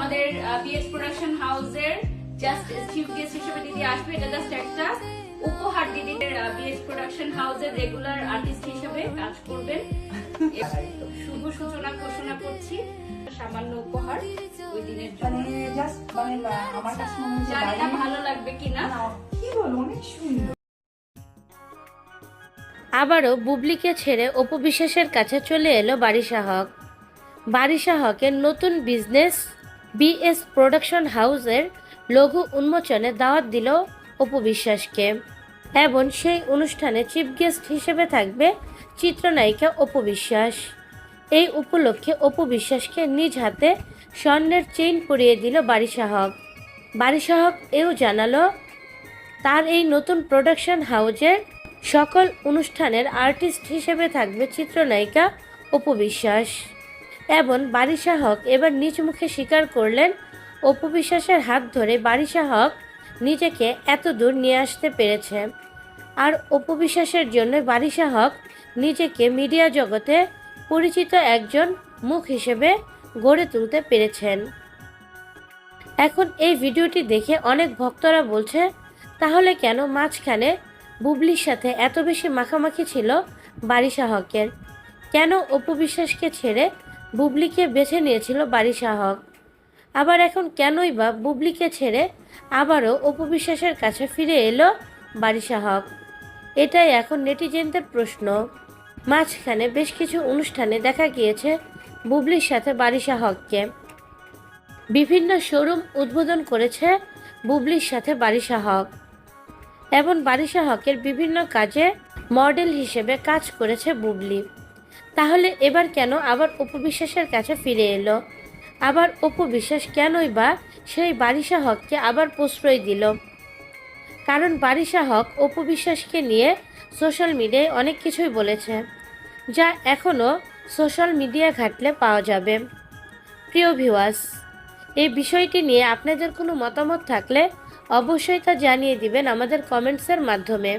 আমাদের BS production হাউসের just chief guest হিসেবে দিদি আসবে। এটা জাস্ট একটা উপহার দিদিদের। বিএস প্রোডাকশন হাউসের রেগুলার আর্টিস্ট হিসেবে কাজ করবেন। শুভ সূচনা ঘোষণা করছি। সামান্য উপহার ওই দিনের জন্য। আমার কাছে মনে হচ্ছে জানি না ভালো লাগবে কিনা। কি বলো, অনেক সুন্দর। আবারও বুবলিকে ছেড়ে অপু বিশ্বাসের কাছে চলে এলো বারিশা হক। বারিশা হকের নতুন বিজনেস বিএস প্রোডাকশন হাউসের লঘু উন্মোচনে দাওয়াত দিল অপু বিশ্বাসকে, এবং সেই অনুষ্ঠানে চিফ গেস্ট হিসেবে থাকবে চিত্রনায়িকা অপু বিশ্বাস। এই উপলক্ষে অপু বিশ্বাসকে নিজ হাতে স্বর্ণের চেইন পরিয়ে দিল বারিশা হক। বারিশা হক এও জানালো তার এই নতুন প্রোডাকশন হাউসের সকল অনুষ্ঠানের আর্টিস্ট হিসেবে থাকবে চিত্রনায়িকা অপু বিশ্বাস। এবং বারিশা হক এবার নিজ মুখে স্বীকার করলেন অপু বিশ্বাসের হাত ধরে বারিশা হক নিজেকে এত দূর নিয়ে আসতে পেরেছে। আর অপু বিশ্বাসের জন্য বারিশা হক নিজেকে মিডিয়া জগতে পরিচিত একজন মুখ হিসেবে গড়ে তুলতে পেরেছেন। এখন এই ভিডিওটি দেখে অনেক ভক্তরা বলছে, তাহলে কেন মাঝখানে বুবলির সাথে এত বেশি মাখামাখি ছিল বারিশা হকের? কেন অপু বিশ্বাসকে ছেড়ে বুবলিকে বেছে নিয়েছিল বারিশা হক? আবার এখন কেনই বা বুবলিকে ছেড়ে আবারও অপু বিশ্বাসের কাছে ফিরে এলো বারিশা হক? এটাই এখন নেটিজেনদের প্রশ্ন। মাঝখানে বেশ কিছু অনুষ্ঠানে দেখা গিয়েছে বুবলির সাথে বারিশা হককে। বিভিন্ন শোরুম উদ্বোধন করেছে বুবলির সাথে বারিশা হক, এবং বারিশা হকের বিভিন্ন কাজে মডেল হিসেবে কাজ করেছে বুবলি। তাহলে এবার কেন আবার অপু বিশ্বাসের কাছে ফিরে এলো? আবার অপু বিশ্বাস কেনই বা সেই বারিশা হককে আবার প্রশ্রয় দিল? কারণ বারিশা হক অপু বিশ্বাসকে নিয়ে সোশ্যাল মিডিয়ায় অনেক কিছুই বলেছে, যা এখনও সোশ্যাল মিডিয়া ঘাটলে পাওয়া যাবে। প্রিয় ভিউয়ার্স, এই বিষয়টি নিয়ে আপনাদের কোনো মতামত থাকলে অবশ্যই তা জানিয়ে দিবেন আমাদের কমেন্টসের মাধ্যমে।